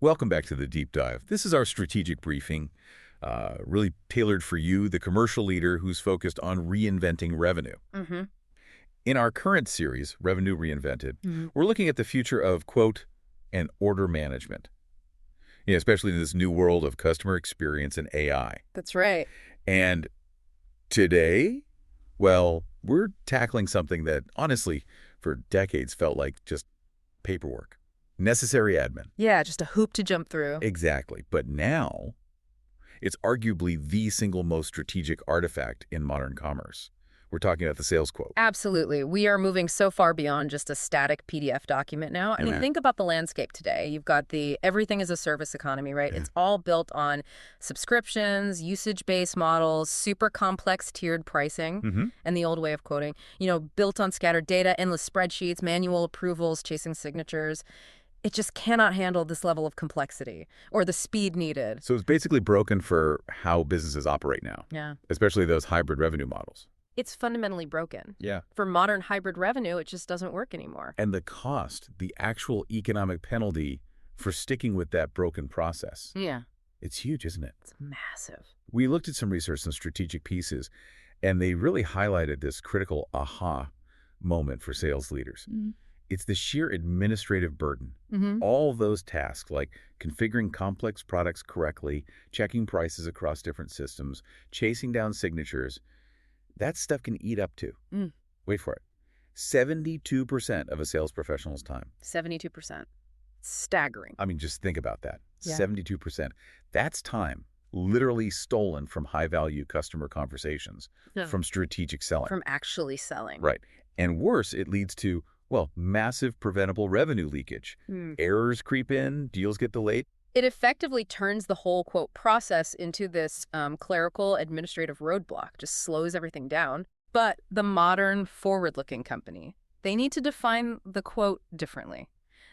Welcome back to the Deep Dive. This is our strategic briefing, really tailored for you, the commercial leader who's focused on reinventing revenue. Mm-hmm. In our current series, Revenue Reinvented, Mm-hmm. we're looking at the future of, quote, and order management, especially in this new world of customer experience and AI. That's right. And today, well, we're tackling something that, honestly, for decades felt like just paperwork. Necessary admin. Yeah, just a hoop to jump through. Exactly. But now, it's arguably the single most strategic artifact in modern commerce. We're talking about the sales quote. Absolutely. We are moving so far beyond just a static PDF document now. I mean, Yeah. think about the landscape today. You've got the everything is a service economy, right? Yeah. It's all built on subscriptions, usage-based models, super complex tiered pricing, Mm-hmm. and the old way of quoting, built on scattered data, endless spreadsheets, manual approvals, chasing signatures. It just cannot handle this level of complexity or the speed needed. So it's basically broken for how businesses operate now, Yeah. especially those hybrid revenue models. It's fundamentally broken. Yeah. For modern hybrid revenue, it just doesn't work anymore. And the cost, the actual economic penalty for sticking with that broken process, Yeah. it's huge, isn't it? It's massive. We looked at some research on strategic pieces, and they really highlighted this critical aha moment for sales leaders. Mm-hmm. It's the sheer administrative burden. Mm-hmm. All those tasks, like configuring complex products correctly, checking prices across different systems, chasing down signatures, that stuff can eat up to, wait for it, 72% of a sales professional's time. 72%. Staggering. I mean, just think about that. Yeah. 72%. That's time literally stolen from high-value customer conversations, from strategic selling. From actually selling. Right. And worse, it leads to, well, massive preventable revenue leakage. Errors creep in, deals get delayed. It effectively turns the whole, quote, process into this clerical administrative roadblock, just slows everything down. But the modern forward-looking company, they need to define the quote differently.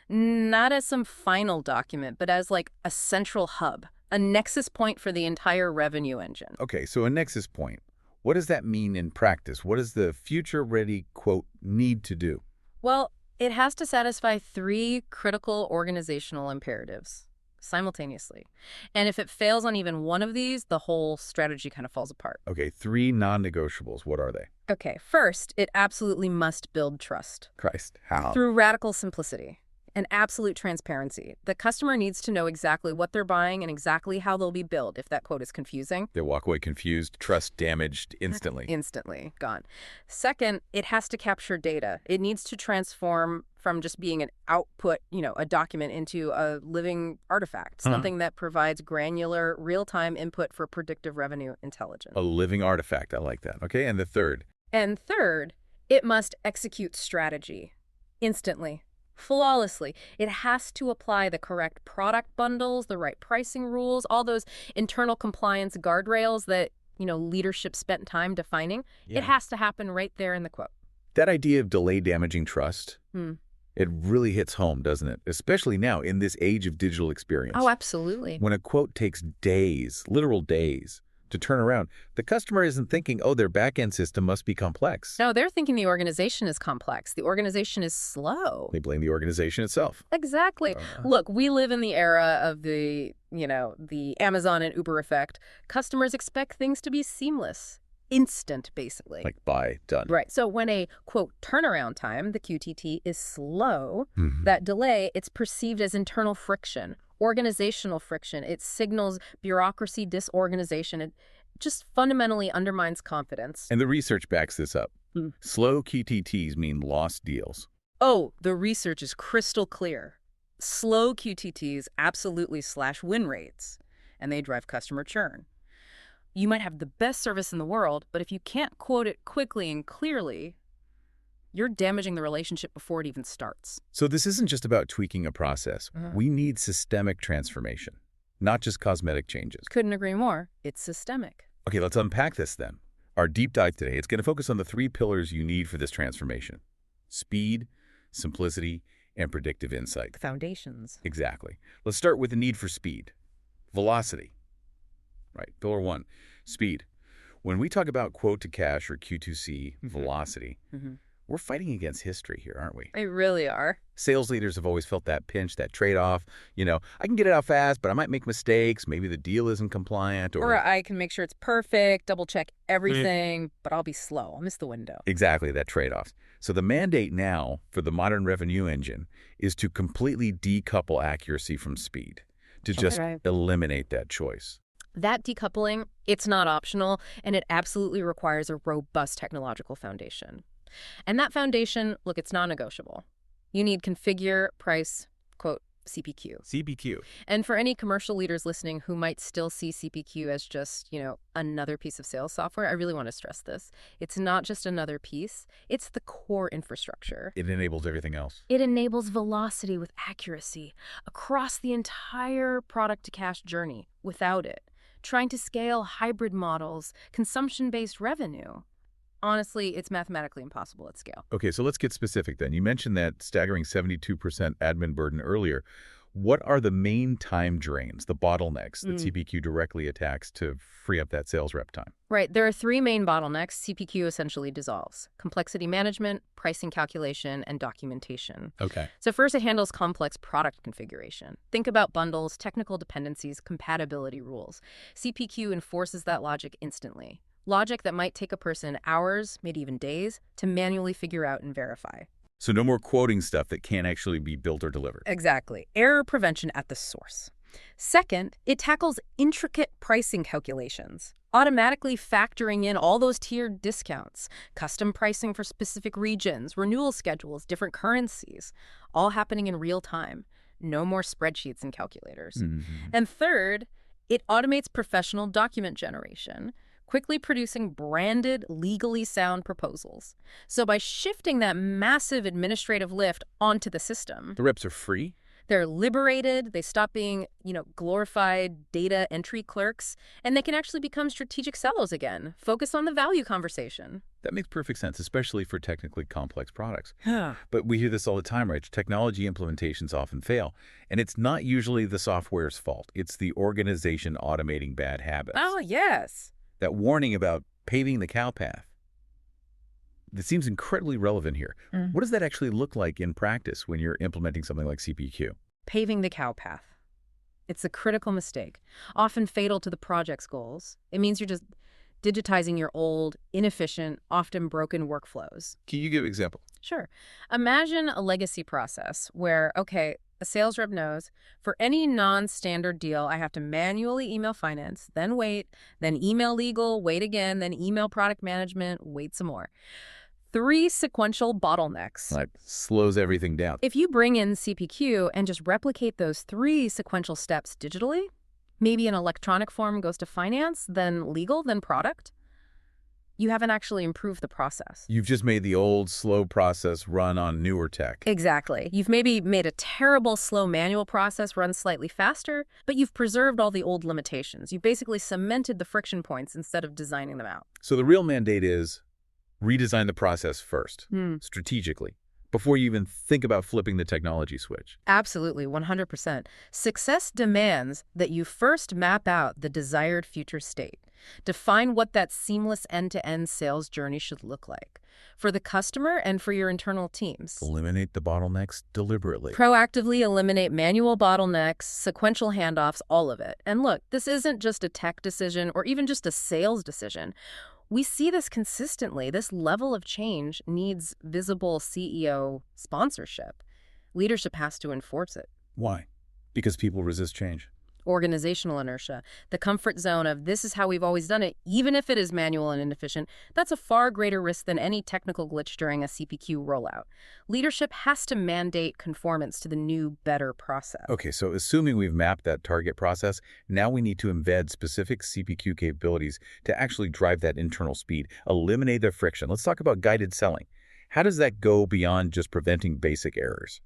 Not as some final document, but as like a central hub, a nexus point for the entire revenue engine. Okay, so a nexus point. What does that mean in practice? What does the future-ready, quote, need to do? Well, it has to satisfy 3 critical organizational imperatives simultaneously. And if it fails on even one of these, the whole strategy kind of falls apart. Okay, 3 non-negotiables. What are they? Okay, first, it absolutely must build trust. Christ, how? Through radical simplicity and absolute transparency. The customer needs to know exactly what they're buying and exactly how they'll be billed if that quote is confusing. They walk away confused, trust damaged instantly. Instantly, gone. Second, it has to capture data. It needs to transform from just being an output, a document, into a living artifact, something that provides granular, real-time input for predictive revenue intelligence. A living artifact. I like that. Okay, and the third? And third, it must execute strategy instantly, flawlessly. It has to apply the correct product bundles, the right pricing rules, all those internal compliance guardrails that, leadership spent time defining. Yeah. It has to happen right there in the quote. That idea of delay damaging trust, it really hits home, doesn't it? Especially now in this age of digital experience. Oh, absolutely. When a quote takes days, literal days, to turn around, the customer isn't thinking, oh, their back-end system must be complex. No, they're thinking the organization is complex. The organization is slow. They blame the organization itself. Exactly. Look, we live in the era of the Amazon and Uber effect. Customers expect things to be seamless, instant, basically. Like, buy, done. Right. So when a, quote, turnaround time, the QTT, is slow, that delay, it's perceived as internal friction, organizational friction. It signals bureaucracy disorganization. It just fundamentally undermines confidence. And the research backs this up. Slow QTTs mean lost deals. Oh, the research is crystal clear. Slow QTTs absolutely slash win rates, and they drive customer churn. You might have the best service in the world, but if you can't quote it quickly and clearly, you're damaging the relationship before it even starts. So this isn't just about tweaking a process. We need systemic transformation, not just cosmetic changes. Couldn't agree more. It's systemic. Okay, let's unpack this then. Our deep dive today, it's going to focus on the 3 pillars you need for this transformation: speed, simplicity, and predictive insight. The foundations. Exactly. Let's start with the need for speed. Velocity. Right, pillar 1, speed. When we talk about quote to cash or Q2C velocity, We're fighting against history here, aren't we? They really are. Sales leaders have always felt that pinch, that trade-off. I can get it out fast, but I might make mistakes. Maybe the deal isn't compliant Or or... I can make sure it's perfect, double check everything, but I'll be slow. I'll miss the window. Exactly, that trade-off. So the mandate now for the modern revenue engine is to completely decouple accuracy from speed, to just eliminate that choice. That decoupling, it's not optional, and it absolutely requires a robust technological foundation. And that foundation, look, it's non-negotiable. You need configure, price, quote, CPQ. CPQ. And for any commercial leaders listening who might still see CPQ as just, another piece of sales software, I really want to stress this. It's not just another piece. It's the core infrastructure. It enables everything else. It enables velocity with accuracy across the entire product-to-cash journey. Without it, trying to scale hybrid models, consumption-based revenue, honestly, it's mathematically impossible at scale. Okay, so let's get specific then. You mentioned that staggering 72% admin burden earlier. What are the main time drains, the bottlenecks that CPQ directly attacks to free up that sales rep time? Right. There are three main bottlenecks CPQ essentially dissolves: complexity management, pricing calculation, and documentation. Okay. So first, it handles complex product configuration. Think about bundles, technical dependencies, compatibility rules. CPQ enforces that logic instantly. Logic that might take a person hours, maybe even days, to manually figure out and verify. So no more quoting stuff that can't actually be built or delivered. Exactly. Error prevention at the source. Second, it tackles intricate pricing calculations, automatically factoring in all those tiered discounts, custom pricing for specific regions, renewal schedules, different currencies, all happening in real time. No more spreadsheets and calculators. And third, it automates professional document generation, quickly producing branded, legally sound proposals. So by shifting that massive administrative lift onto the system, the reps are free? They're liberated, they stop being, glorified data entry clerks, and they can actually become strategic sellers again, focus on the value conversation. That makes perfect sense, especially for technically complex products. But we hear this all the time, right? Technology implementations often fail, and it's not usually the software's fault. It's the organization automating bad habits. Oh, yes. That warning about paving the cow path. That seems incredibly relevant here. What does that actually look like in practice when you're implementing something like CPQ? Paving the cow path. It's a critical mistake, often fatal to the project's goals. It means you're just digitizing your old, inefficient, often broken workflows. Can you give an example? Sure. Imagine a legacy process where, a sales rep knows for any non-standard deal, I have to manually email finance, then wait, then email legal, wait again, then email product management, wait some more. 3 sequential bottlenecks. Like, slows everything down. If you bring in CPQ and just replicate those 3 sequential steps digitally, maybe an electronic form goes to finance, then legal, then product, you haven't actually improved the process. You've just made the old, slow process run on newer tech. Exactly. You've maybe made a terrible, slow manual process run slightly faster, but you've preserved all the old limitations. You've basically cemented the friction points instead of designing them out. So the real mandate is redesign the process first, strategically, before you even think about flipping the technology switch. Absolutely, 100%. Success demands that you first map out the desired future state. Define what that seamless end-to-end sales journey should look like for the customer and for your internal teams. Eliminate the bottlenecks deliberately. Proactively eliminate manual bottlenecks, sequential handoffs, all of it. And look, this isn't just a tech decision or even just a sales decision. We see this consistently. This level of change needs visible CEO sponsorship. Leadership has to enforce it. Why? Because people resist change. Organizational inertia, the comfort zone of this is how we've always done it, even if it is manual and inefficient, that's a far greater risk than any technical glitch during a CPQ rollout. Leadership has to mandate conformance to the new, better process. Okay, so assuming we've mapped that target process, now we need to embed specific CPQ capabilities to actually drive that internal speed, eliminate the friction. Let's talk about guided selling. How does that go beyond just preventing basic errors?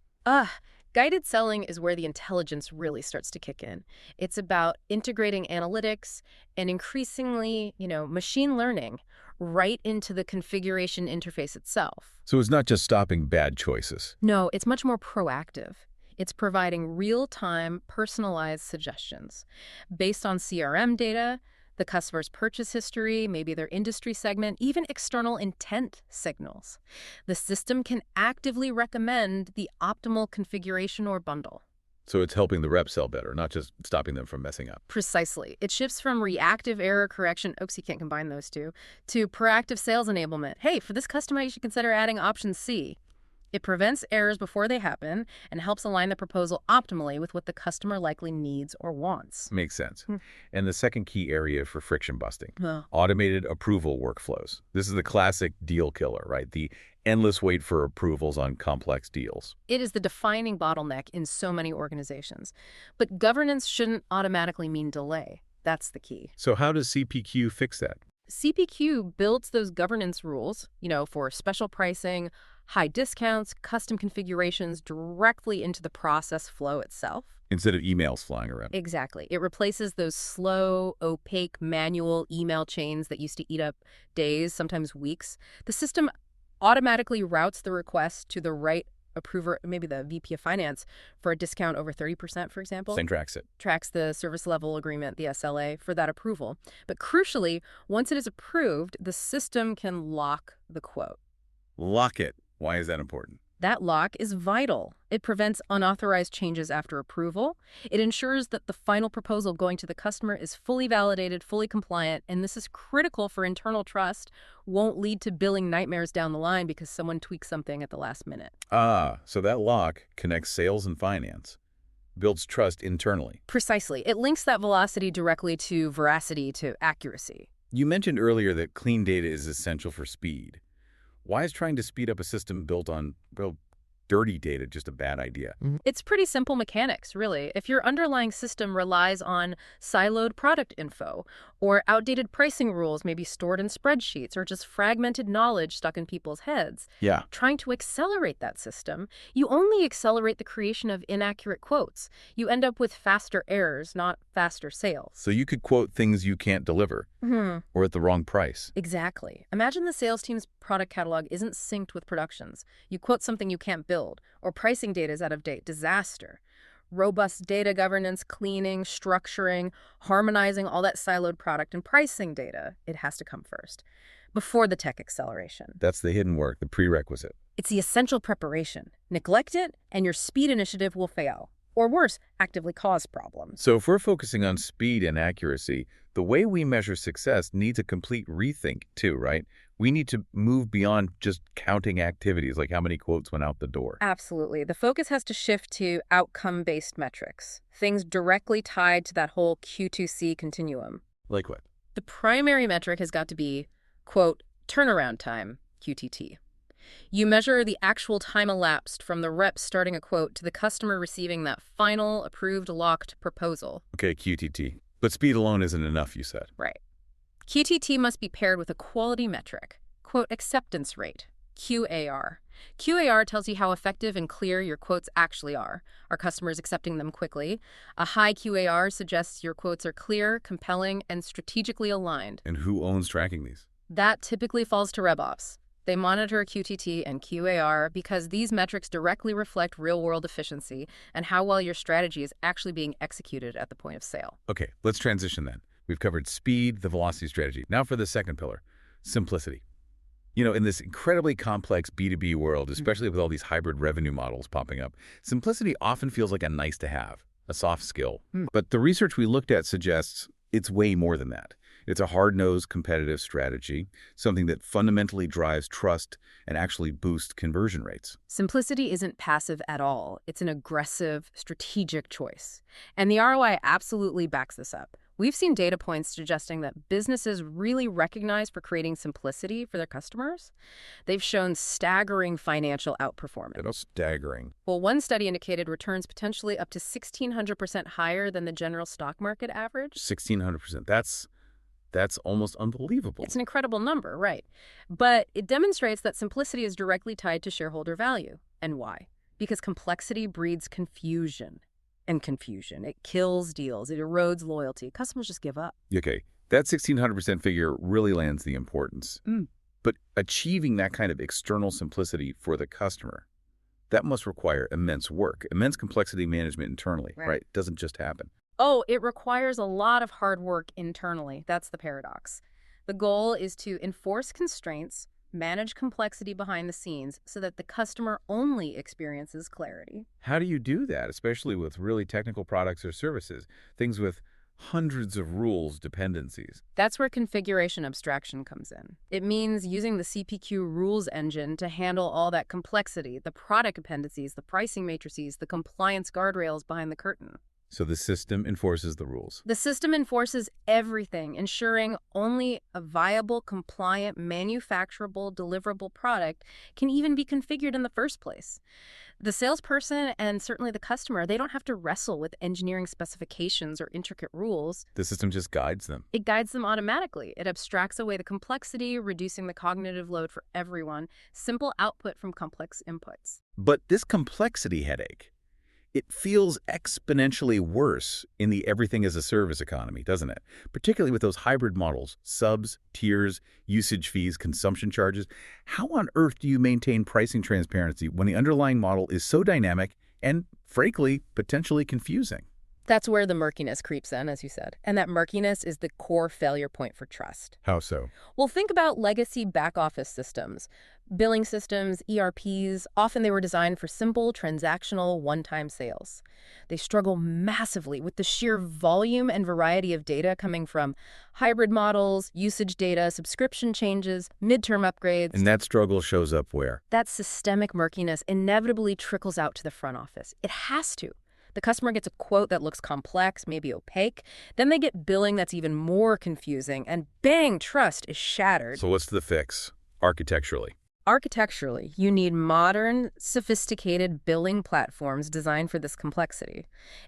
Guided selling is where the intelligence really starts to kick in. It's about integrating analytics and increasingly, machine learning right into the configuration interface itself. So it's not just stopping bad choices. No, it's much more proactive. It's providing real-time, personalized suggestions based on CRM data the customer's purchase history, maybe their industry segment, even external intent signals. The system can actively recommend the optimal configuration or bundle. So it's helping the rep sell better, not just stopping them from messing up. Precisely. It shifts from reactive error correction, oops, you can't combine those two, to proactive sales enablement. Hey, for this customer, you should consider adding option C. It prevents errors before they happen and helps align the proposal optimally with what the customer likely needs or wants. Makes sense. And the second key area for friction busting, Huh. automated approval workflows. This is the classic deal killer, right? The endless wait for approvals on complex deals. It is the defining bottleneck in so many organizations. But governance shouldn't automatically mean delay. That's the key. So how does CPQ fix that? CPQ builds those governance rules, for special pricing, high discounts, custom configurations directly into the process flow itself. Instead of emails flying around. Exactly. It replaces those slow, opaque, manual email chains that used to eat up days, sometimes weeks. The system automatically routes the request to the right approver, maybe the VP of Finance, for a discount over 30%, for example. Same tracks it. Tracks the service level agreement, the SLA, for that approval. But crucially, once it is approved, the system can lock the quote. Lock it. Why is that important? That lock is vital. It prevents unauthorized changes after approval. It ensures that the final proposal going to the customer is fully validated, fully compliant, and this is critical for internal trust, won't lead to billing nightmares down the line because someone tweaks something at the last minute. So that lock connects sales and finance, builds trust internally. Precisely. It links that velocity directly to veracity, to accuracy. You mentioned earlier that clean data is essential for speed. Why is trying to speed up a system built on, dirty data just a bad idea? It's pretty simple mechanics, really. If your underlying system relies on siloed product info or outdated pricing rules maybe stored in spreadsheets or just fragmented knowledge stuck in people's heads, Yeah. trying to accelerate that system, you only accelerate the creation of inaccurate quotes. You end up with faster errors, not faster sales. So you could quote things you can't deliver or at the wrong price. Exactly. Imagine the sales team's product catalog isn't synced with production's. You quote something you can't build, or pricing data is out of date. Disaster. Robust data governance, cleaning, structuring, harmonizing all that siloed product and pricing data, it has to come first, before the tech acceleration. That's the hidden work, the prerequisite. It's the essential preparation. Neglect it, and your speed initiative will fail. Or worse, actively cause problems. So if we're focusing on speed and accuracy, the way we measure success needs a complete rethink too, right? We need to move beyond just counting activities, like how many quotes went out the door. Absolutely. The focus has to shift to outcome-based metrics, things directly tied to that whole Q2C continuum. Like what? The primary metric has got to be, quote, turnaround time, QTT. You measure the actual time elapsed from the rep starting a quote to the customer receiving that final, approved, locked proposal. Okay, QTT. But speed alone isn't enough, you said. Right. QTT must be paired with a quality metric, quote, acceptance rate, QAR. QAR tells you how effective and clear your quotes actually are. Are customers accepting them quickly? A high QAR suggests your quotes are clear, compelling, and strategically aligned. And who owns tracking these? That typically falls to RevOps. They monitor QTT and QAR because these metrics directly reflect real-world efficiency and how well your strategy is actually being executed at the point of sale. Okay, let's transition then. We've covered speed, the velocity strategy. Now for the second pillar, simplicity. In this incredibly complex B2B world, especially with all these hybrid revenue models popping up, simplicity often feels like a nice to have, a soft skill. But the research we looked at suggests it's way more than that. It's a hard-nosed competitive strategy, something that fundamentally drives trust and actually boosts conversion rates. Simplicity isn't passive at all. It's an aggressive, strategic choice. And the ROI absolutely backs this up. We've seen data points suggesting that businesses really recognize for creating simplicity for their customers. They've shown staggering financial outperformance. It's staggering. Well, one study indicated returns potentially up to 1,600% higher than the general stock market average. 1,600%. That's almost unbelievable. It's an incredible number, right? But it demonstrates that simplicity is directly tied to shareholder value. And why? Because complexity breeds confusion. And confusion. It kills deals. It erodes loyalty. Customers just give up. Okay, that 1,600% figure really lands the importance. But achieving that kind of external simplicity for the customer, that must require immense work, immense complexity management internally, right? It doesn't just happen. Oh, it requires a lot of hard work internally. That's the paradox. The goal is to enforce constraints, manage complexity behind the scenes so that the customer only experiences clarity. How do you do that, especially with really technical products or services, things with hundreds of rules, dependencies? That's where configuration abstraction comes in. It means using the CPQ rules engine to handle all that complexity, the product dependencies, the pricing matrices, the compliance guardrails behind the curtain. So the system enforces the rules. The system enforces everything, ensuring only a viable, compliant, manufacturable, deliverable product can even be configured in the first place. The salesperson and certainly the customer, they don't have to wrestle with engineering specifications or intricate rules. The system just guides them. It guides them automatically. It abstracts away the complexity, reducing the cognitive load for everyone. Simple output from complex inputs. But this complexity headache, it feels exponentially worse in the everything-as-a-service economy, doesn't it? Particularly with those hybrid models, subs, tiers, usage fees, consumption charges. How on earth do you maintain pricing transparency when the underlying model is so dynamic and, frankly, potentially confusing? That's where the murkiness creeps in, as you said. And that murkiness is the core failure point for trust. How so? Well, think about legacy back-office systems. Billing systems, ERPs, often they were designed for simple, transactional, one-time sales. They struggle massively with the sheer volume and variety of data coming from hybrid models, usage data, subscription changes, midterm upgrades. And that struggle shows up where? That systemic murkiness inevitably trickles out to the front office. It has to. The customer gets a quote that looks complex, maybe opaque. Then they get billing that's even more confusing, and bang, trust is shattered. So what's the fix, architecturally? Architecturally, you need modern, sophisticated billing platforms designed for this complexity.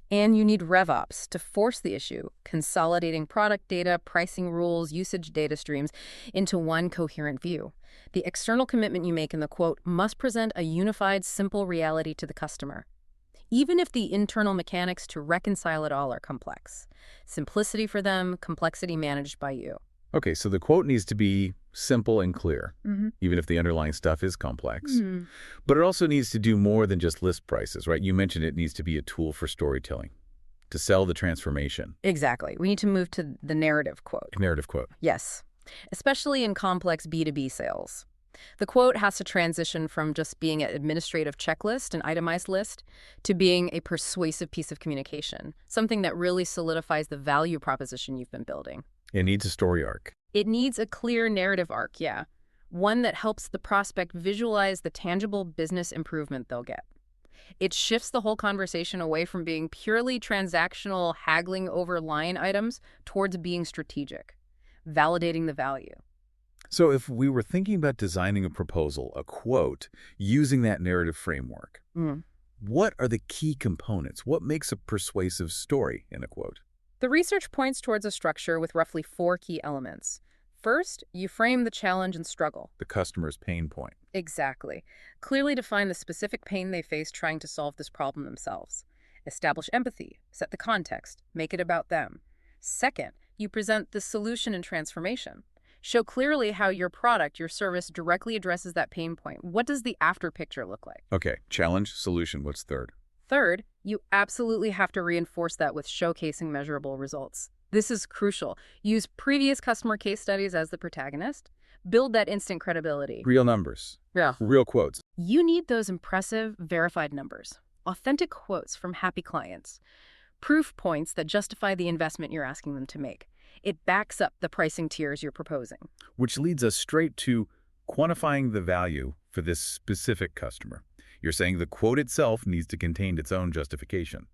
And you need RevOps to force the issue, consolidating product data, pricing rules, usage data streams into one coherent view. The external commitment you make in the quote must present a unified, simple reality to the customer, even if the internal mechanics to reconcile it all are complex. Simplicity for them, complexity managed by you. Okay, so the quote needs to be simple and clear, even if the underlying stuff is complex. But it also needs to do more than just list prices, right? You mentioned it needs to be a tool for storytelling, to sell the transformation. Exactly. We need to move to the narrative quote. Narrative quote. Yes, especially in complex B2B sales. The quote has to transition from just being an administrative checklist, an itemized list, to being a persuasive piece of communication, something that really solidifies the value proposition you've been building. It needs a story arc. It needs a clear narrative arc, yeah. One that helps the prospect visualize the tangible business improvement they'll get. It shifts the whole conversation away from being purely transactional, haggling over line items towards being strategic, validating the value. So if we were thinking about designing a proposal, a quote, using that narrative framework, what are the key components? What makes a persuasive story in a quote? The research points towards a structure with roughly 4 key elements. First, you frame the challenge and struggle. The customer's pain point. Exactly. Clearly define the specific pain they face trying to solve this problem themselves. Establish empathy, set the context, make it about them. Second, you present the solution and transformation. Show clearly how your product, your service directly addresses that pain point. What does the after picture look like? Okay, challenge, solution, what's third? Third, you absolutely have to reinforce that with showcasing measurable results. This is crucial. Use previous customer case studies as the protagonist. Build that instant credibility. Real numbers. Yeah. Real quotes. You need those impressive, verified numbers. Authentic quotes from happy clients. Proof points that justify the investment you're asking them to make. It backs up the pricing tiers you're proposing. Which leads us straight to quantifying the value for this specific customer. You're saying the quote itself needs to contain its own justification.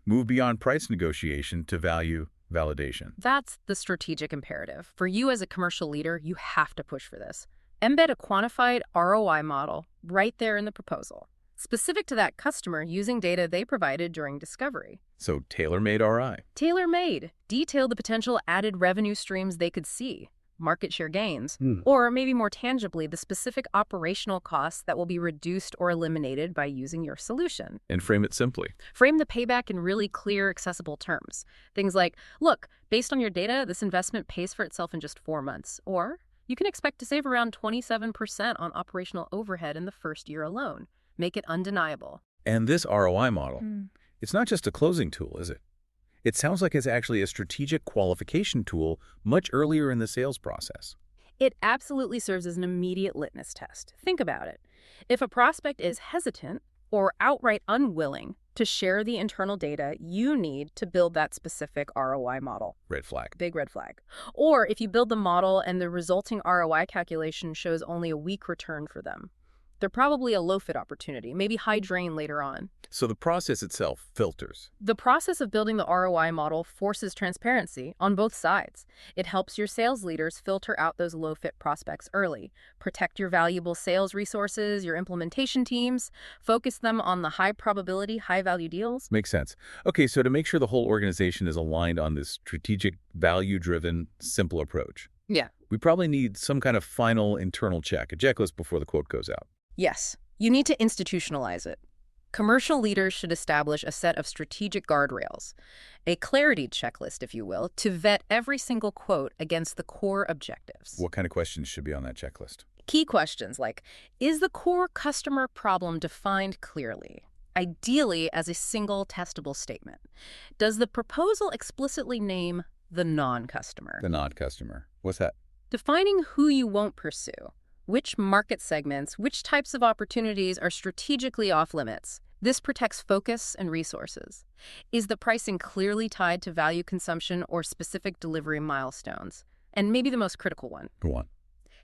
Move beyond price negotiation to value validation. That's the strategic imperative. For you as a commercial leader, you have to push for this. Embed a quantified ROI model right there in the proposal, specific to that customer using data they provided during discovery. So tailor-made RI. Tailor-made. Detail the potential added revenue streams they could see, market share gains, or maybe more tangibly, the specific operational costs that will be reduced or eliminated by using your solution. And frame it simply. Frame the payback in really clear, accessible terms. Things like, look, based on your data, this investment pays for itself in just 4 months. Or you can expect to save around 27% on operational overhead in the first year alone. Make it undeniable. And this ROI model, it's not just a closing tool, is it? It sounds like it's actually a strategic qualification tool much earlier in the sales process. It absolutely serves as an immediate litmus test. Think about it. If a prospect is hesitant or outright unwilling to share the internal data you need to build that specific ROI model. Red flag. Big red flag. Or if you build the model and the resulting ROI calculation shows only a weak return for them, they're probably a low-fit opportunity, maybe high drain later on. So the process itself filters. The process of building the ROI model forces transparency on both sides. It helps your sales leaders filter out those low-fit prospects early, protect your valuable sales resources, your implementation teams, focus them on the high-probability, high-value deals. Makes sense. Okay, so to make sure the whole organization is aligned on this strategic, value-driven, simple approach, Yeah. we probably need some kind of final internal check, a checklist before the quote goes out. Yes, you need to institutionalize it. Commercial leaders should establish a set of strategic guardrails, a clarity checklist, if you will, to vet every single quote against the core objectives. What kind of questions should be on that checklist? Key questions like, is the core customer problem defined clearly, ideally as a single testable statement? Does the proposal explicitly name the non-customer? The non-customer. What's that? Defining who you won't pursue. Which market segments, which types of opportunities are strategically off limits? This protects focus and resources. Is the pricing clearly tied to value consumption or specific delivery milestones? And maybe the most critical one. Go on.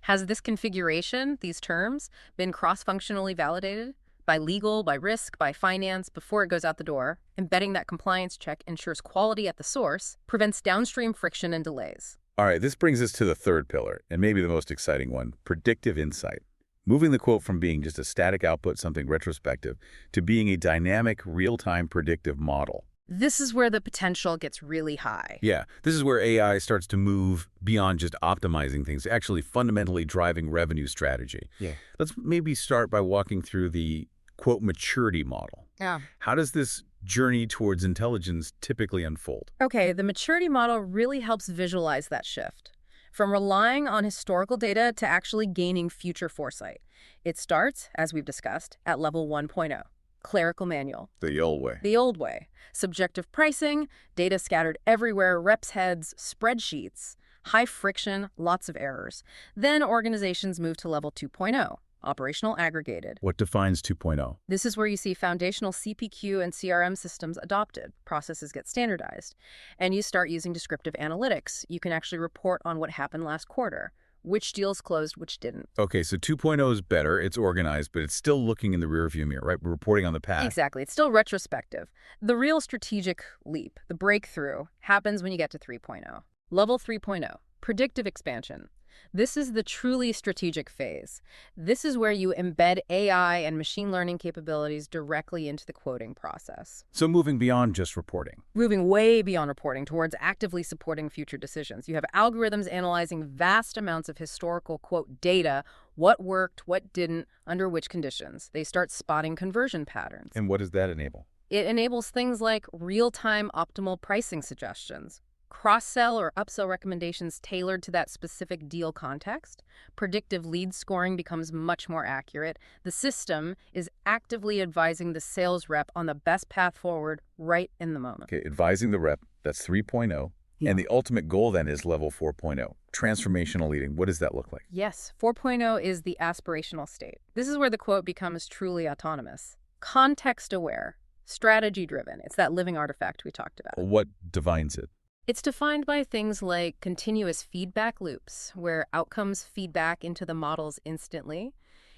Has this configuration, these terms, been cross-functionally validated? By legal, by risk, by finance, before it goes out the door? Embedding that compliance check ensures quality at the source, prevents downstream friction and delays. All right, this brings us to the third pillar, and maybe the most exciting one, predictive insight. Moving the quote from being just a static output, something retrospective, to being a dynamic, real-time predictive model. This is where the potential gets really high. Yeah, this is where AI starts to move beyond just optimizing things, actually fundamentally driving revenue strategy. Yeah. Let's maybe start by walking through the, quote, maturity model. Yeah. How does this journey towards intelligence typically unfold? Okay, the maturity model really helps visualize that shift. From relying on historical data to actually gaining future foresight. It starts, as we've discussed, at level 1.0, clerical manual. The old way. The old way. Subjective pricing, data scattered everywhere, reps' heads, spreadsheets, high friction, lots of errors. Then organizations move to level 2.0, operational aggregated. What defines 2.0? This is where you see foundational CPQ and CRM systems adopted, processes get standardized, and you start using descriptive analytics. You can actually report on what happened last quarter, which deals closed, which didn't. Okay, so 2.0 is better, it's organized, but it's still looking in the rearview mirror, right? We're reporting on the past. Exactly. It's still retrospective. The real strategic leap, the breakthrough, happens when you get to 3.0. Level 3.0, predictive expansion. This is the truly strategic phase. This is where you embed AI and machine learning capabilities directly into the quoting process. So moving beyond just reporting. Moving way beyond reporting towards actively supporting future decisions. You have algorithms analyzing vast amounts of historical, quote, data, what worked, what didn't, under which conditions. They start spotting conversion patterns. And what does that enable? It enables things like real-time optimal pricing suggestions, cross-sell or upsell recommendations tailored to that specific deal context. Predictive lead scoring becomes much more accurate. The system is actively advising the sales rep on the best path forward right in the moment. Okay, advising the rep, that's 3.0. Yeah. And the ultimate goal then is level 4.0, transformational leading. What does that look like? Yes, 4.0 is the aspirational state. This is where the quote becomes truly autonomous. Context-aware, strategy-driven. It's that living artifact we talked about. What defines it? It's defined by things like continuous feedback loops, where outcomes feed back into the models instantly.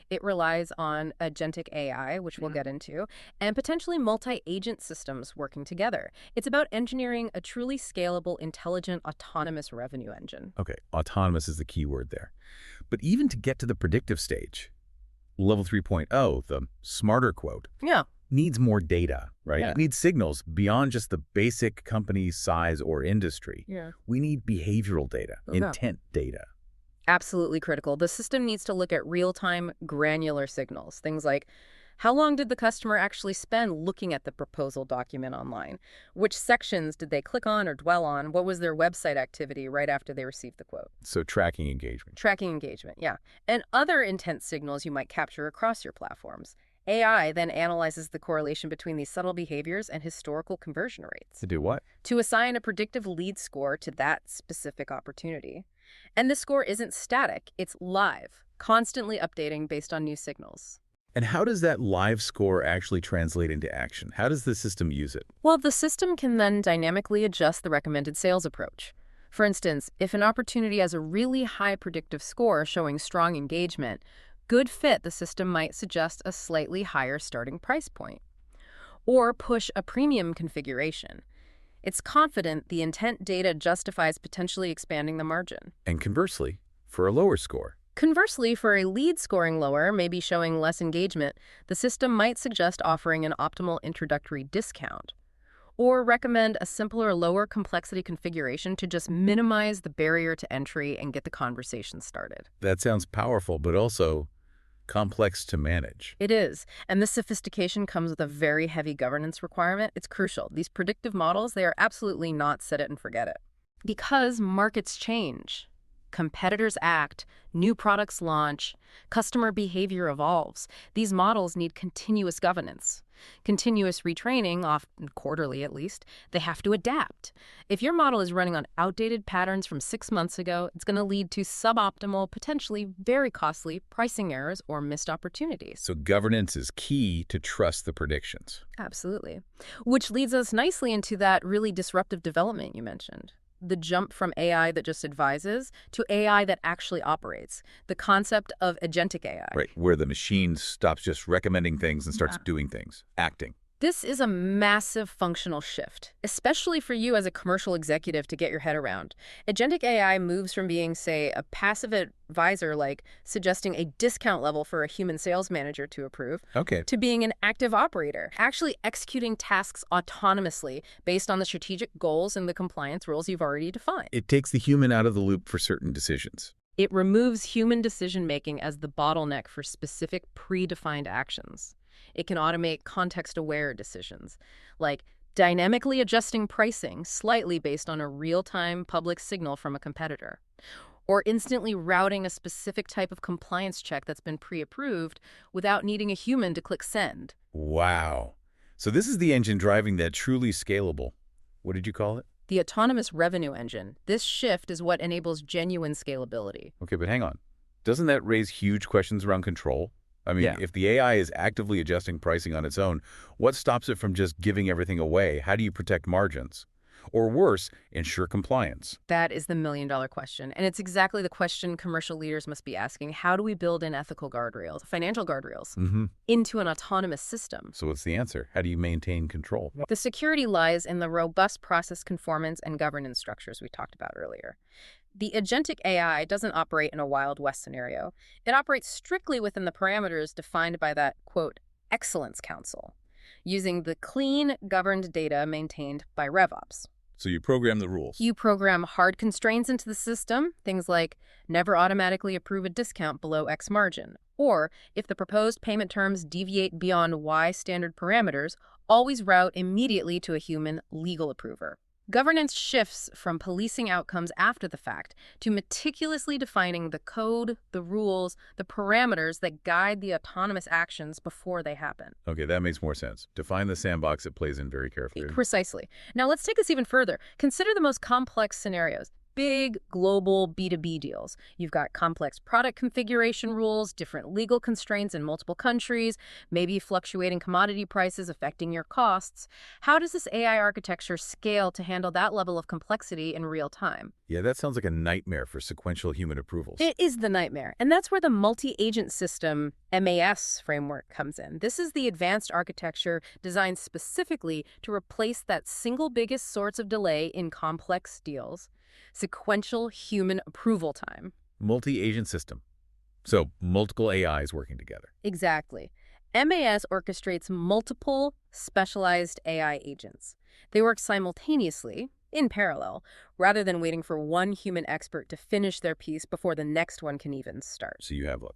It relies on agentic AI, which we'll get into, and potentially multi-agent systems working together. It's about engineering a truly scalable, intelligent, autonomous revenue engine. Okay, autonomous is the key word there. But even to get to the predictive stage, level 3.0, the smarter quote, needs more data, right? Yeah. It needs signals beyond just the basic company size or industry. Yeah. We need behavioral data, intent data. Absolutely critical. The system needs to look at real-time granular signals. Things like, how long did the customer actually spend looking at the proposal document online? Which sections did they click on or dwell on? What was their website activity right after they received the quote? So tracking engagement. Tracking engagement, yeah. And other intent signals you might capture across your platforms. AI then analyzes the correlation between these subtle behaviors and historical conversion rates To do what? to assign a predictive lead score to that specific opportunity. And this score isn't static, it's live, constantly updating based on new signals. And how does that live score actually translate into action? How does the system use it? Well, the system can then dynamically adjust the recommended sales approach. For instance, if an opportunity has a really high predictive score showing strong engagement, good fit, the system might suggest a slightly higher starting price point or push a premium configuration. It's confident the intent data justifies potentially expanding the margin. And conversely, for a lower score. Conversely, for a lead scoring lower, maybe showing less engagement, the system might suggest offering an optimal introductory discount or recommend a simpler, lower complexity configuration to just minimize the barrier to entry and get the conversation started. That sounds powerful, but also complex to manage. It is, and this sophistication comes with a very heavy governance requirement. It's crucial. These predictive models, they are absolutely not set it and forget it. Because markets change. Competitors act, new products launch, customer behavior evolves. These models need continuous governance, continuous retraining, often quarterly at least. They have to adapt. If your model is running on outdated patterns from 6 months ago, it's going to lead to suboptimal, potentially very costly pricing errors or missed opportunities. So governance is key to trust the predictions. Absolutely. Which leads us nicely into that really disruptive development you mentioned. The jump from AI that just advises to AI that actually operates. The concept of agentic AI. Right, where the machine stops just recommending things and starts doing things, acting. This is a massive functional shift, especially for you as a commercial executive to get your head around. Agentic AI moves from being, say, a passive advisor, like suggesting a discount level for a human sales manager to approve, to being an active operator, actually executing tasks autonomously based on the strategic goals and the compliance rules you've already defined. It takes the human out of the loop for certain decisions. It removes human decision-making as the bottleneck for specific predefined actions. It can automate context-aware decisions, like dynamically adjusting pricing slightly based on a real-time public signal from a competitor, or instantly routing a specific type of compliance check that's been pre-approved without needing a human to click send. Wow. So this is the engine driving that truly scalable. What did you call it? The autonomous revenue engine. This shift is what enables genuine scalability. Okay, but hang on. Doesn't that raise huge questions around control? I mean, if the AI is actively adjusting pricing on its own, what stops it from just giving everything away? How do you protect margins? Or worse, ensure compliance? That is the million-dollar question. And it's exactly the question commercial leaders must be asking. How do we build in ethical guardrails, financial guardrails, into an autonomous system? So what's the answer? How do you maintain control? The security lies in the robust process conformance and governance structures we talked about earlier. The agentic AI doesn't operate in a Wild West scenario. It operates strictly within the parameters defined by that, quote, excellence council, using the clean, governed data maintained by RevOps. So you program the rules. You program hard constraints into the system, things like never automatically approve a discount below X margin, or if the proposed payment terms deviate beyond Y standard parameters, always route immediately to a human legal approver. Governance shifts from policing outcomes after the fact to meticulously defining the code, the rules, the parameters that guide the autonomous actions before they happen. Okay, that makes more sense. Define the sandbox it plays in very carefully. Precisely. Now let's take this even further. Consider the most complex scenarios. Big global B2B deals. You've got complex product configuration rules, different legal constraints in multiple countries, maybe fluctuating commodity prices affecting your costs. How does this AI architecture scale to handle that level of complexity in real time? Yeah, that sounds like a nightmare for sequential human approvals. It is the nightmare. And that's where the multi-agent system MAS framework comes in. This is the advanced architecture designed specifically to replace that single biggest source of delay in complex deals: sequential human approval time. Multi-agent system. So multiple AIs working together. Exactly. MAS orchestrates multiple specialized AI agents. They work simultaneously, in parallel, rather than waiting for one human expert to finish their piece before the next one can even start. So you have, look,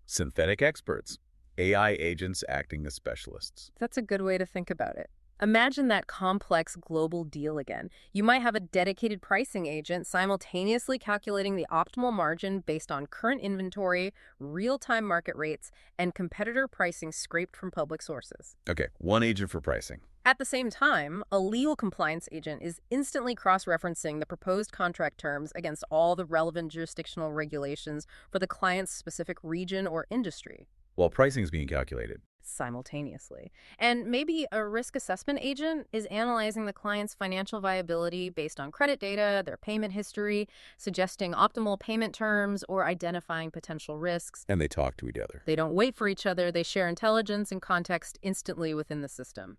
synthetic experts, AI agents acting as specialists. That's a good way to think about it. Imagine that complex global deal again. You might have a dedicated pricing agent simultaneously calculating the optimal margin based on current inventory, real-time market rates, and competitor pricing scraped from public sources. Okay, one agent for pricing. At the same time, a legal compliance agent is instantly cross-referencing the proposed contract terms against all the relevant jurisdictional regulations for the client's specific region or industry While pricing is being calculated. simultaneously. And maybe a risk assessment agent is analyzing the client's financial viability based on credit data, their payment history, suggesting optimal payment terms, or identifying potential risks. And they talk to each other. They don't wait for each other, they share intelligence and context instantly within the system.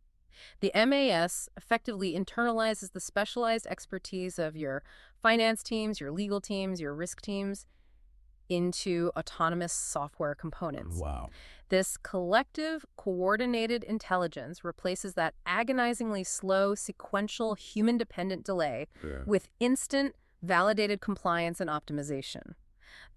The MAS effectively internalizes the specialized expertise of your finance teams, your legal teams, your risk teams into autonomous software components. Wow. This collective, coordinated intelligence replaces that agonizingly slow, sequential, human-dependent delay with instant, validated compliance and optimization.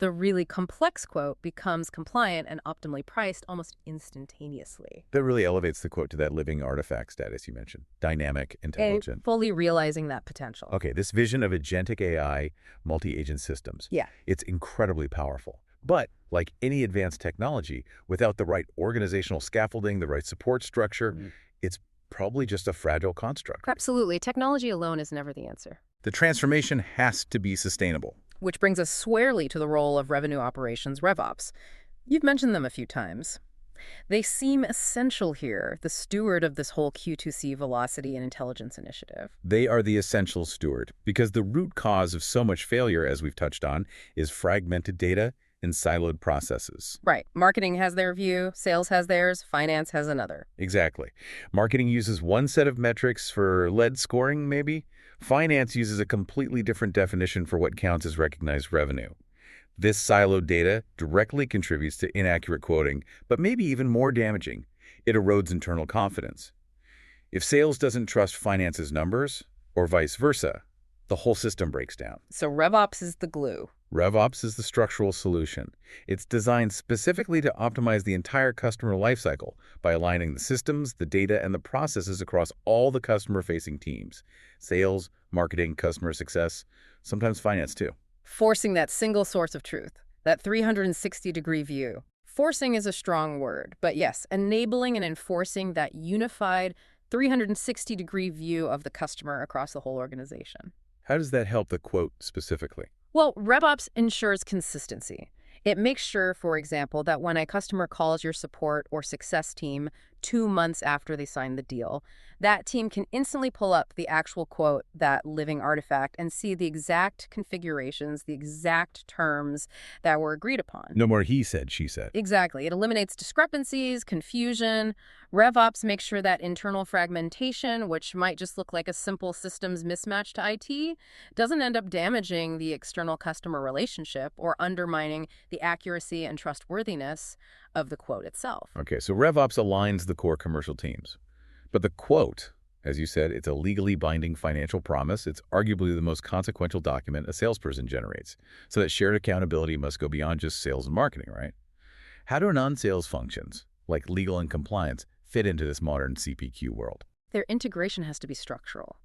The really complex quote becomes compliant and optimally priced almost instantaneously. That really elevates the quote to that living artifact status you mentioned. Dynamic, intelligent. And fully realizing that potential. Okay, this vision of agentic AI, multi-agent systems. Yeah. It's incredibly powerful. But like any advanced technology, without the right organizational scaffolding, the right support structure, it's probably just a fragile construct. Absolutely. Technology alone is never the answer. The transformation has to be sustainable. Which brings us squarely to the role of revenue operations RevOps. You've mentioned them a few times. They seem essential here, the steward of this whole Q2C velocity and intelligence initiative. They are the essential steward because the root cause of so much failure, as we've touched on, is fragmented data and siloed processes. Right. Marketing has their view, sales has theirs, finance has another. Exactly. Marketing uses one set of metrics for lead scoring, maybe. Finance uses a completely different definition for what counts as recognized revenue. This siloed data directly contributes to inaccurate quoting, but maybe even more damaging, it erodes internal confidence. If sales doesn't trust finance's numbers, or vice versa, the whole system breaks down. So RevOps is the glue. RevOps is the structural solution. It's designed specifically to optimize the entire customer lifecycle by aligning the systems, the data, and the processes across all the customer-facing teams. Sales, marketing, customer success, sometimes finance too. Forcing that single source of truth, that 360-degree view. Forcing is a strong word, but yes, enabling and enforcing that unified 360-degree view of the customer across the whole organization. How does that help the quote specifically? Well, RevOps ensures consistency. It makes sure, for example, that when a customer calls your support or success team 2 months after they sign the deal, that team can instantly pull up the actual quote, that living artifact, and see the exact configurations, the exact terms that were agreed upon. No more he said, she said. Exactly. It eliminates discrepancies, confusion. RevOps makes sure that internal fragmentation, which might just look like a simple systems mismatch to IT, doesn't end up damaging the external customer relationship or undermining the accuracy and trustworthiness of the quote itself. Okay, so RevOps aligns the core commercial teams. But the quote, as you said, it's a legally binding financial promise. It's arguably the most consequential document a salesperson generates. So that shared accountability must go beyond just sales and marketing, right? How do non-sales functions, like legal and compliance, fit into this modern CPQ world? Their integration has to be structural.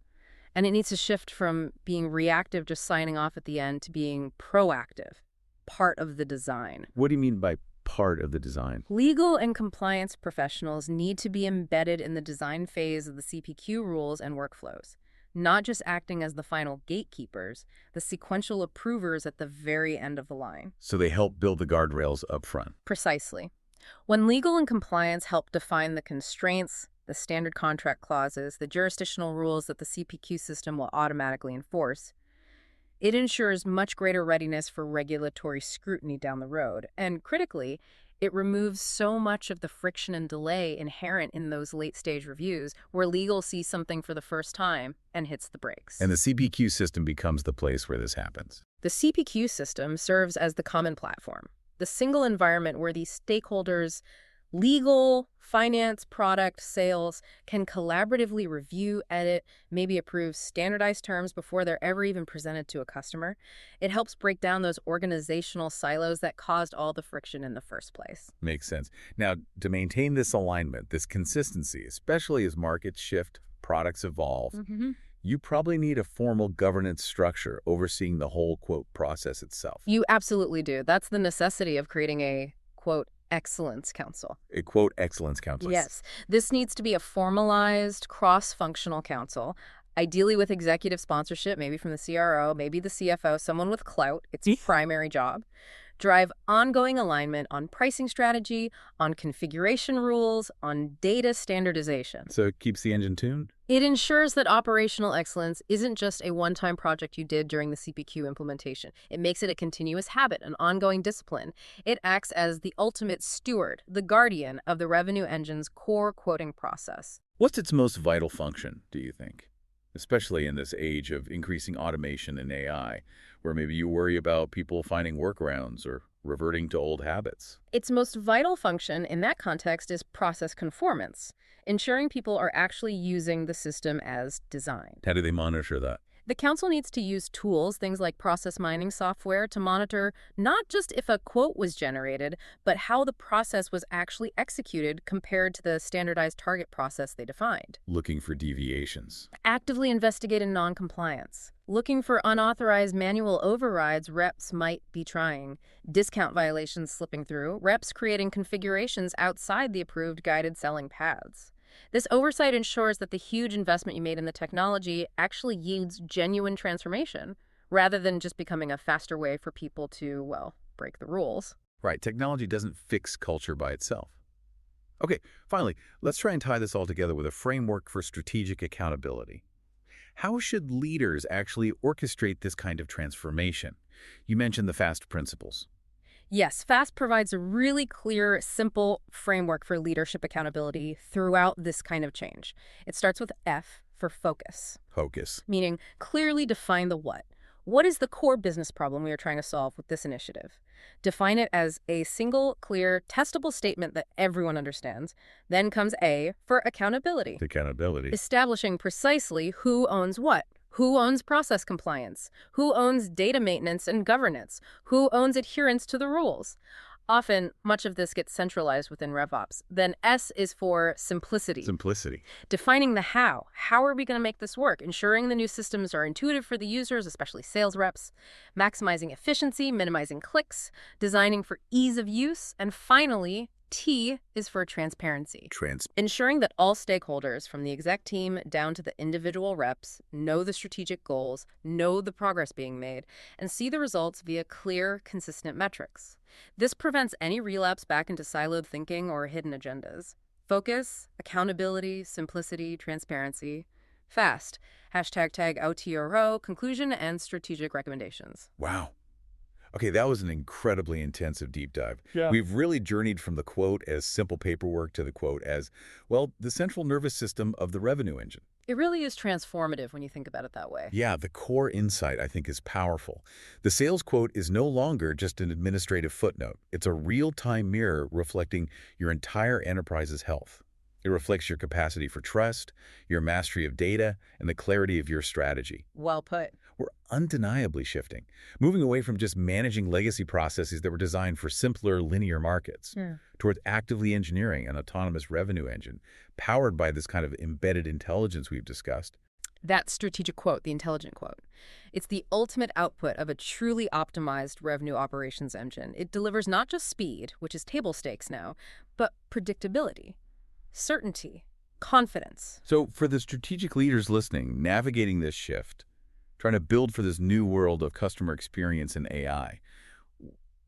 And it needs to shift from being reactive, just signing off at the end, to being proactive, part of the design. What do you mean by part of the design? Legal and compliance professionals need to be embedded in the design phase of the CPQ rules and workflows, not just acting as the final gatekeepers, the sequential approvers at the very end of the line. So they help build the guardrails up front. Precisely. When legal and compliance help define the constraints, the standard contract clauses, the jurisdictional rules that the CPQ system will automatically enforce, it ensures much greater readiness for regulatory scrutiny down the road. And critically, it removes so much of the friction and delay inherent in those late-stage reviews where legal sees something for the first time and hits the brakes. And the CPQ system becomes the place where this happens. The CPQ system serves as the common platform, the single environment where these stakeholders, legal, finance, product, sales, can collaboratively review, edit, maybe approve standardized terms before they're ever even presented to a customer. It helps break down those organizational silos that caused all the friction in the first place. Makes sense. Now, to maintain this alignment, this consistency, especially as markets shift products evolve, Mm-hmm. you probably need a formal governance structure overseeing the whole, quote, process itself. You absolutely do. That's the necessity of creating a, quote, excellence council. A, quote, excellence council. Yes, this needs to be a formalized, cross-functional council, ideally with executive sponsorship, maybe from the CRO, maybe the CFO, someone with clout, its primary job. Drive ongoing alignment on pricing strategy, on configuration rules, on data standardization. So it keeps the engine tuned? It ensures that operational excellence isn't just a one-time project you did during the CPQ implementation. It makes it a continuous habit, an ongoing discipline. It acts as the ultimate steward, the guardian of the revenue engine's core quoting process. What's its most vital function, do you think? Especially in this age of increasing automation and AI, where maybe you worry about people finding workarounds or reverting to old habits. Its most vital function in that context is process conformance, ensuring people are actually using the system as designed. How do they monitor that? The council needs to use tools, things like process mining software, to monitor not just if a quote was generated, but how the process was actually executed compared to the standardized target process they defined. Looking for deviations. Actively investigate in noncompliance. Looking for unauthorized manual overrides reps might be trying. Discount violations slipping through. Reps creating configurations outside the approved guided selling paths. This oversight ensures that the huge investment you made in the technology actually yields genuine transformation, rather than just becoming a faster way for people to, well, break the rules. Right, technology doesn't fix culture by itself. Okay, finally, let's try and tie this all together with a framework for strategic accountability. How should leaders actually orchestrate this kind of transformation? You mentioned the FAST principles. Yes, FAST provides a really clear, simple framework for leadership accountability throughout this kind of change. It starts with F for focus. Focus. Meaning clearly define the what. What is the core business problem we are trying to solve with this initiative? Define it as a single, clear, testable statement that everyone understands. Then comes A for accountability. Accountability. Establishing precisely who owns what. Who owns process compliance? Who owns data maintenance and governance? Who owns adherence to the rules? Often, much of this gets centralized within RevOps. Then S is for simplicity. Simplicity. Defining the how. How are we going to make this work? Ensuring the new systems are intuitive for the users, especially sales reps. Maximizing efficiency, minimizing clicks. Designing for ease of use. And finally, T is for transparency. Ensuring that all stakeholders, from the exec team down to the individual reps, know the strategic goals, know the progress being made, and see the results via clear, consistent metrics. This prevents any relapse back into siloed thinking or hidden agendas. Focus, accountability, simplicity, transparency. FAST. #tag OTRO, conclusion and strategic recommendations. Wow. Okay, that was an incredibly intensive deep dive. Yeah. We've really journeyed from the quote as simple paperwork to the quote as, well, the central nervous system of the revenue engine. It really is transformative when you think about it that way. Yeah, the core insight, I think, is powerful. The sales quote is no longer just an administrative footnote. It's a real-time mirror reflecting your entire enterprise's health. It reflects your capacity for trust, your mastery of data, and the clarity of your strategy. Well put. We're undeniably shifting, moving away from just managing legacy processes that were designed for simpler linear markets, towards actively engineering an autonomous revenue engine, powered by this kind of embedded intelligence we've discussed. That strategic quote, the intelligent quote, it's the ultimate output of a truly optimized revenue operations engine. It delivers not just speed, which is table stakes now, but predictability, certainty, confidence. So for the strategic leaders listening, navigating this shift, trying to build for this new world of customer experience and AI,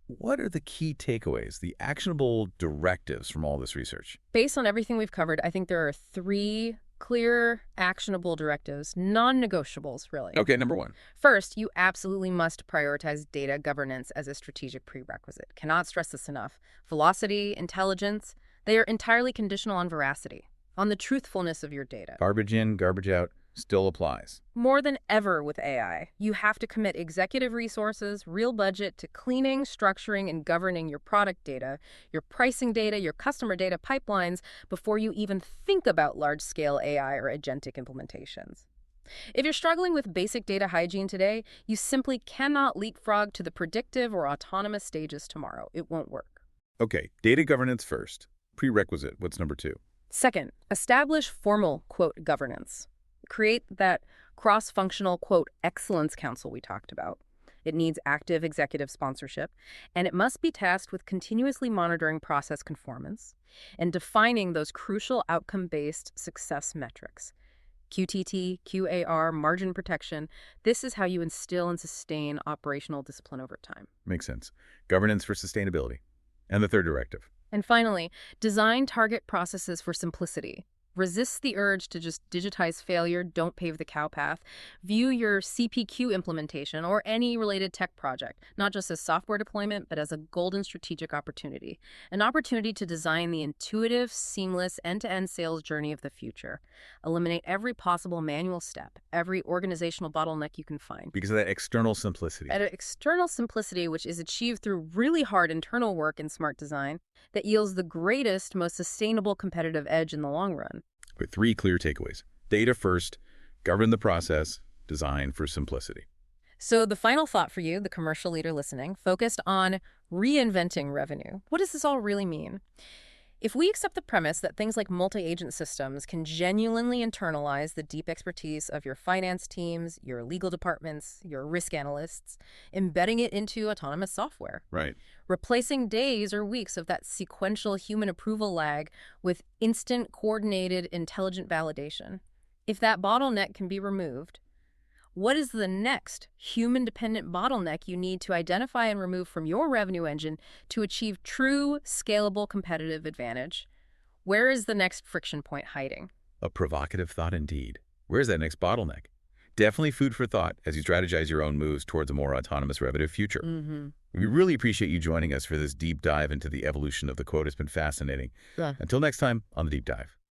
what are the key takeaways, the actionable directives from all this research? Based on everything we've covered, I think there are 3 clear, actionable directives, non-negotiables, really. Okay, number 1. First, you absolutely must prioritize data governance as a strategic prerequisite. Cannot stress this enough. Velocity, intelligence, they are entirely conditional on veracity, on the truthfulness of your data. Garbage in, garbage out still applies. More than ever with AI, you have to commit executive resources, real budget to cleaning, structuring, and governing your product data, your pricing data, your customer data pipelines before you even think about large-scale AI or agentic implementations. If you're struggling with basic data hygiene today, you simply cannot leapfrog to the predictive or autonomous stages tomorrow. It won't work. Okay, data governance first. Prerequisite, what's number 2? Second, establish formal, quote, governance. Create that cross-functional, quote, excellence council we talked about. It needs active executive sponsorship, and it must be tasked with continuously monitoring process conformance and defining those crucial outcome-based success metrics. QTT, QAR, margin protection. This is how you instill and sustain operational discipline over time. Makes sense. Governance for sustainability. And the third directive. And finally, design target processes for simplicity. Resist the urge to just digitize failure, don't pave the cow path. View your CPQ implementation or any related tech project, not just as software deployment, but as a golden strategic opportunity. An opportunity to design the intuitive, seamless, end-to-end sales journey of the future. Eliminate every possible manual step, every organizational bottleneck you can find. Because of that external simplicity. At external simplicity, which is achieved through really hard internal work and smart design, that yields the greatest, most sustainable competitive edge in the long run. With 3 clear takeaways. Data first, govern the process, design for simplicity. So the final thought for you, the commercial leader listening, focused on reinventing revenue. What does this all really mean? If we accept the premise that things like multi-agent systems can genuinely internalize the deep expertise of your finance teams, your legal departments, your risk analysts, embedding it into autonomous software. Right. Replacing days or weeks of that sequential human approval lag with instant, coordinated, intelligent validation. If that bottleneck can be removed, what is the next human-dependent bottleneck you need to identify and remove from your revenue engine to achieve true, scalable competitive advantage? Where is the next friction point hiding? A provocative thought indeed. Where's that next bottleneck? Definitely food for thought as you strategize your own moves towards a more autonomous revenue future. We really appreciate you joining us for this deep dive into the evolution of the quote. It's been fascinating. Yeah. Until next time on The Deep Dive.